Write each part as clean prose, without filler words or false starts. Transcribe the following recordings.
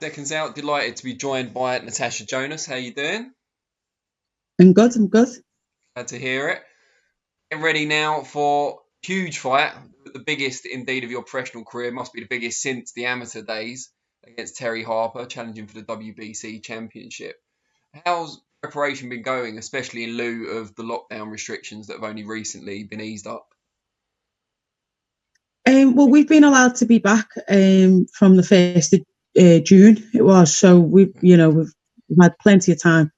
SecondsOut, delighted to be joined by Natasha Jonas. How you doing? I'm good. Glad to hear it. Getting ready now for huge fight, the biggest indeed of your professional career. Must be the biggest since the amateur days against Terri Harper, challenging for the WBC Championship. How's preparation been going, especially in lieu of the lockdown restrictions that have only recently been eased up? Well, we've been allowed to be back from the 1st of June. It was so we've had plenty of time.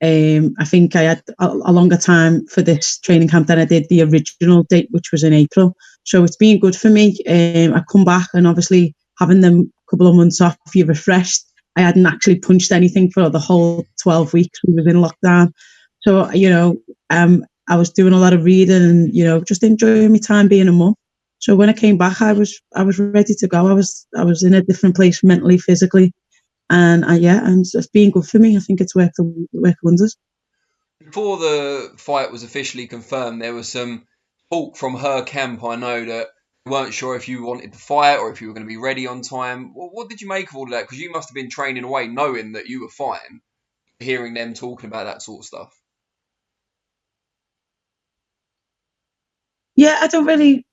I think I had a longer time for this training camp than I did the original date, which was in April. So it's been good for me. I come back and obviously having them couple of months off, you're refreshed. I hadn't actually punched anything for the whole 12 weeks we was in lockdown. So, I was doing a lot of reading and, just enjoying my time being a mum. So when I came back, I was ready to go. I was in a different place mentally, physically, and it's been good for me. I think it's worked wonders. Before the fight was officially confirmed, there was some talk from her camp. I know that you weren't sure if you wanted to fight or if you were going to be ready on time. What did you make of all of that? Because you must have been training away knowing that you were fine, hearing them talking about that sort of stuff. Yeah, I don't really,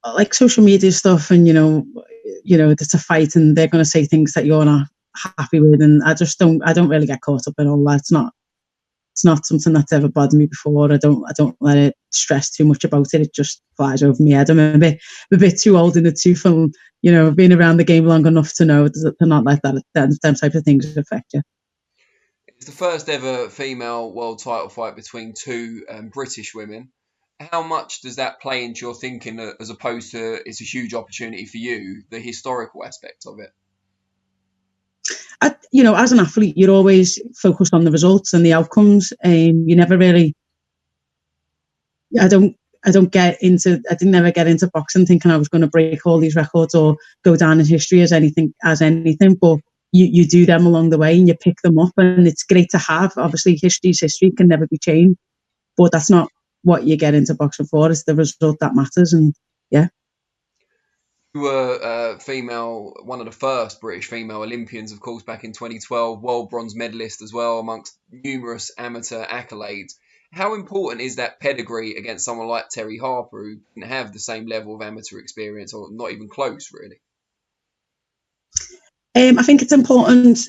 like social media stuff, and it's a fight, and they're going to say things that you're not happy with, and I don't really get caught up in all that. It's not something that's ever bothered me before. I don't let it stress too much about it. It just flies over my head. I'm a bit too old in the tooth, and being around the game long enough to know to not let them type of things affect you. It's the first ever female world title fight between two British women. How much does that play into your thinking as opposed to it's a huge opportunity for you, the historical aspect of it? As an athlete, you're always focused on the results and the outcomes. You never really. I don't. I don't get into. I didn't ever get into boxing thinking I was going to break all these records or go down in history as anything. But you do them along the way and you pick them up, and it's great to have. Obviously, history's history, can never be changed, but that's not what you get into boxing for. It's the result that matters, and yeah. You were one of the first British female Olympians, of course, back in 2012, world bronze medalist as well, amongst numerous amateur accolades. How important is that pedigree against someone like Terri Harper, who didn't have the same level of amateur experience, or not even close, really? I think it's important,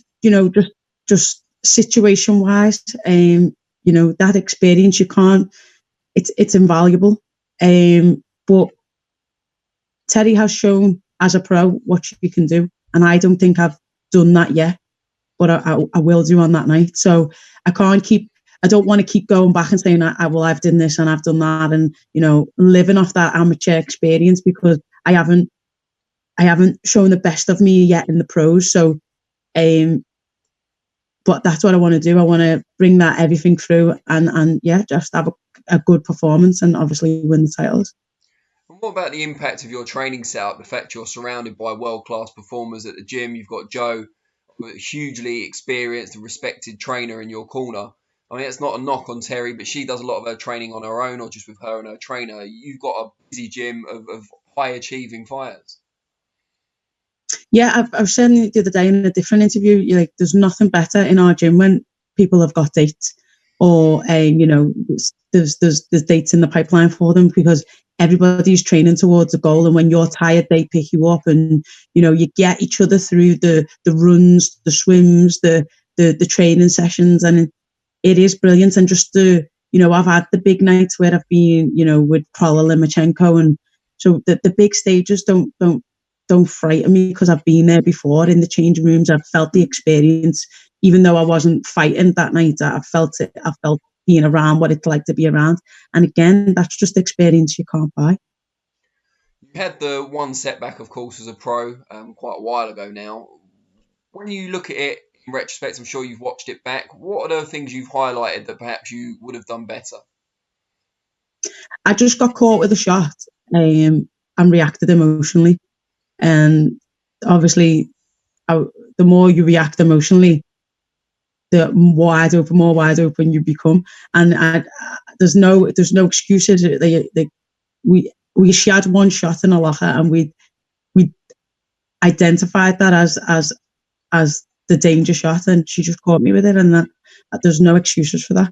just situation wise. That experience, you can't. It's invaluable. But Terri has shown as a pro what she can do, and I don't think I've done that yet, but I will do on that night. So I can't keep. I don't want to keep going back and saying, I've done this and I've done that, and living off that amateur experience, because I haven't shown the best of me yet in the pros. So, but that's what I want to do. I want to bring that everything through, and just have a good performance and obviously win the titles. And what about the impact of your training setup? The fact you're surrounded by world-class performers at the gym. You've got Joe, a hugely experienced and respected trainer in your corner. I mean, it's not a knock on Terri, but she does a lot of her training on her own or just with her and her trainer. You've got a busy gym of high-achieving fighters. Yeah, I've said the other day in a different interview, there's nothing better in our gym when people have got dates, or there's dates in the pipeline for them, because everybody's training towards a goal, and when you're tired, they pick you up, and you get each other through the runs, the swims, the training sessions, and it is brilliant. And just I've had the big nights where I've been, with Paula Limachenko, and so the big stages don't frighten me, because I've been there before in the changing rooms. I've felt the experience, even though I wasn't fighting that night. I felt it. I felt being around what it's like to be around. And again, that's just experience you can't buy. You had the one setback, of course, as a pro quite a while ago now. When you look at it in retrospect, I'm sure you've watched it back. What are the things you've highlighted that perhaps you would have done better? I just got caught with a shot, and reacted emotionally. And obviously, the more you react emotionally, the more wide open you become. And there's no excuses. She had one shot in a locker, and we identified that as as the danger shot, and she just caught me with it, and that there's no excuses for that.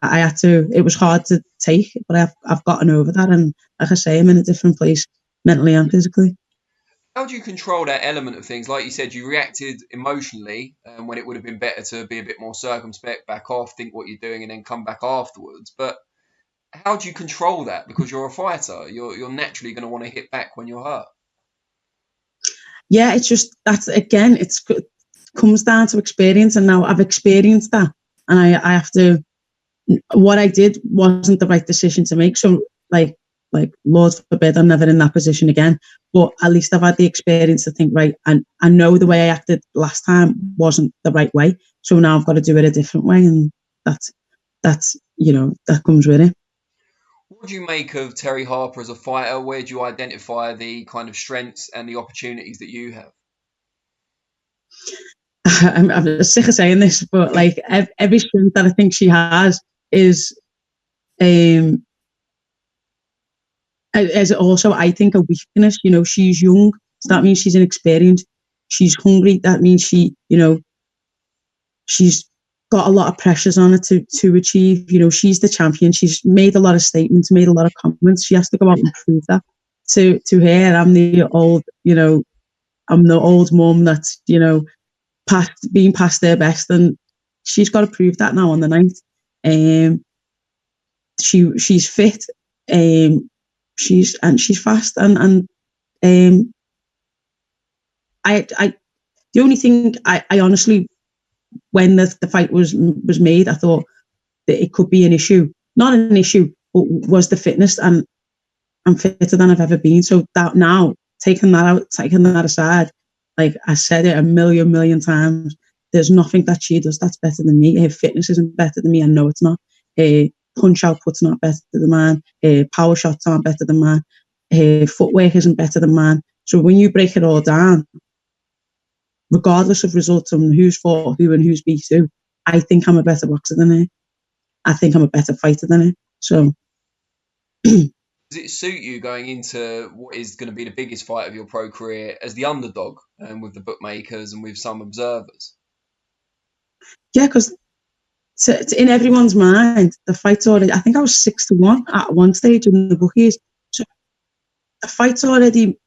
I had to. It was hard to take, but I've gotten over that, and like I say, I'm in a different place mentally and physically. How do you control that element of things? Like you said, you reacted emotionally when it would have been better to be a bit more circumspect, back off, think what you're doing, and then come back afterwards. But how do you control that? Because you're a fighter, you're naturally going to want to hit back when you're hurt. Yeah, it's just that's again, it comes down to experience, and now I've experienced that, and I have to. What I did wasn't the right decision to make. So, like Lord forbid, I'm never in that position again. But at least I've had the experience to think, right, and I know the way I acted last time wasn't the right way. So now I've got to do it a different way, and that's that comes with it. What do you make of Terri Harper as a fighter? Where do you identify the kind of strengths and the opportunities that you have? I'm sick of saying this, but like every strength that I think she has is also, I think, a weakness. She's young, so that means she's inexperienced. She's hungry, that means she's got a lot of pressures on her to achieve. She's the champion. She's made a lot of statements, made a lot of comments. She has to go out and prove that to her. I'm the old mum that's past their best, and she's got to prove that now on the night. She's fit. She's fast, and I the only thing I honestly, when the fight was made, I thought that it could be an issue. Not an issue, but was the fitness, and I'm fitter than I've ever been. So that now, taking that aside, like I said it a million times, there's nothing that she does that's better than me. Her fitness isn't better than me. I know it's not. Punch output's not better than mine. Power shots aren't better than mine. Footwork isn't better than mine. So when you break it all down, regardless of results and who's fought who and who's beat who, I think I'm a better boxer than her. I think I'm a better fighter than her. So, does it suit you going into what is going to be the biggest fight of your pro career as the underdog, with the bookmakers and with some observers? Yeah, because it's in everyone's mind. The fight's already. I think I was 6-1 at one stage in the bookies. So the fight's already.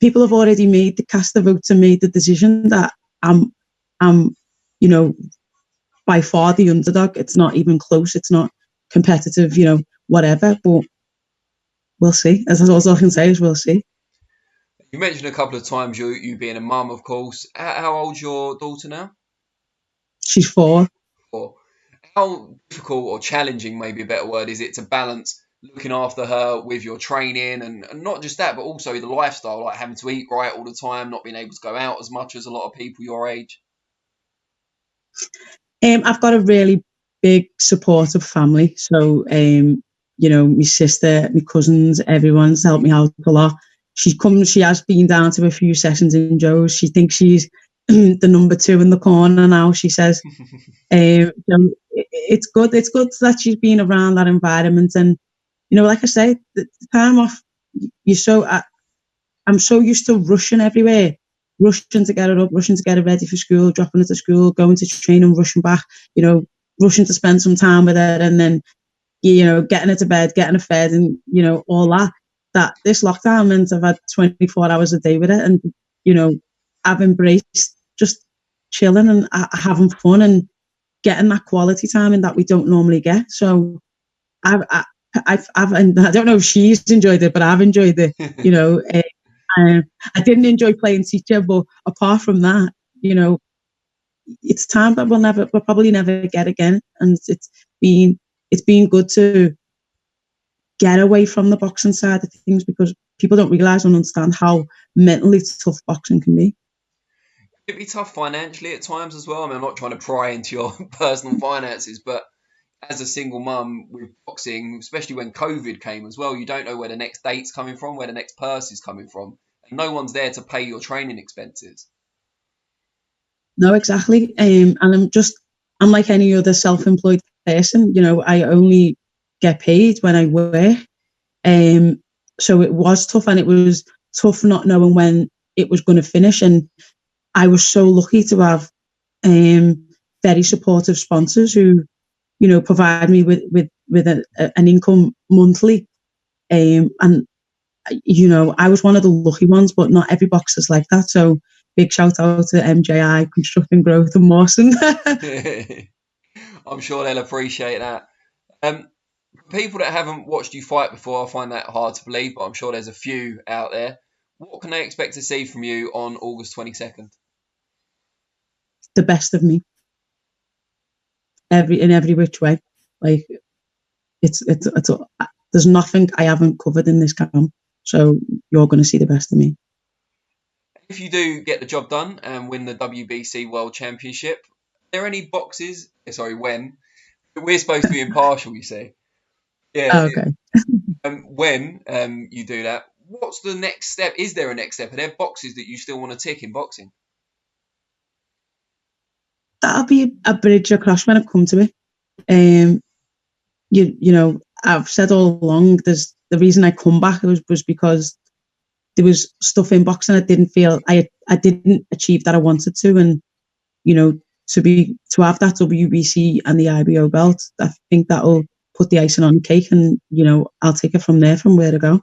People have already cast the vote and made the decision that I'm, by far the underdog. It's not even close. It's not competitive, whatever. But we'll see. As all I can say is we'll see. You mentioned a couple of times you being a mum, of course. How old's your daughter now? She's 4. 4. How difficult or challenging, maybe a better word, is it to balance looking after her with your training and not just that, but also the lifestyle, like having to eat right all the time, not being able to go out as much as a lot of people your age? I've got a really big supportive family. So, my sister, my cousins, everyone's helped me out a lot. She has been down to a few sessions in Joe's. She thinks she's the number 2 in the corner now, she says. It's good. It's good that she's been around that environment. And, like I say, the time off, I'm so used to rushing everywhere, rushing to get her up, rushing to get her ready for school, dropping her to school, going to training, rushing back, rushing to spend some time with her, and then, getting her to bed, getting her fed, and, all that. That this lockdown meant I've had 24 hours a day with it, and, I've embraced just chilling and having fun and getting that quality time in that we don't normally get. So I've and I don't know if she's enjoyed it, but I've enjoyed it. I didn't enjoy playing teacher, but apart from that, it's time that we'll probably never get again. And it's been good to get away from the boxing side of things, because people don't realise and understand how mentally tough boxing can be. It'd be tough financially at times as well. I mean, I'm not trying to pry into your personal finances, but as a single mum with boxing, especially when COVID came as well, you don't know where the next date's coming from, where the next purse is coming from. And no one's there to pay your training expenses. No, exactly. And I'm like any other self-employed person. I only get paid when I work. So it was tough, and it was tough not knowing when it was going to finish. And I was so lucky to have very supportive sponsors who, you know, provide me with an income monthly. And, you know, I was one of the lucky ones, but not every box is like that. So big shout out to MJI, Constructing Growth and Mawson. I'm sure they'll appreciate that. For people that haven't watched you fight before, I find that hard to believe, but I'm sure there's a few out there. What can they expect to see from you on August 22nd? The best of me, in every which way. Like it's there's nothing I haven't covered in this camp, so you're going to see the best of me. If you do get the job done and win the WBC World Championship, are there any boxes? Sorry, when we're supposed to be impartial, you see. Yeah. Okay. When you do that, what's the next step? Is there a next step? Are there boxes that you still want to tick in boxing? That'll be a bridge across when it comes to it. You know, I've said all along, there's the reason I come back was because there was stuff in boxing I didn't feel I didn't achieve that I wanted to, and you know, to have that WBC and the IBO belt, I think that'll put the icing on the cake, and you know, I'll take it from there, from where to go.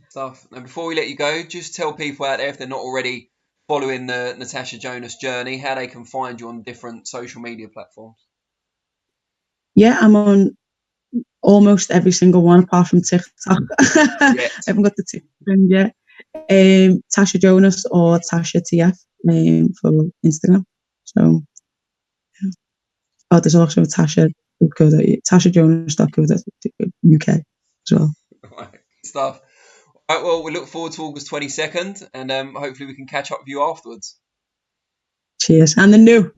Stuff. And before we let you go, just tell people out there, if they're not already following the Natasha Jonas journey, how they can find you on different social media platforms. Yeah, I'm on almost every single one apart from TikTok. I haven't got the TikTok yet. Tasha Jonas or Tasha TF for Instagram. So, yeah. Oh, there's also TashaJonas.co.uk as well. Right, stuff. All right, well, we look forward to August 22nd, and hopefully we can catch up with you afterwards. Cheers. And the new.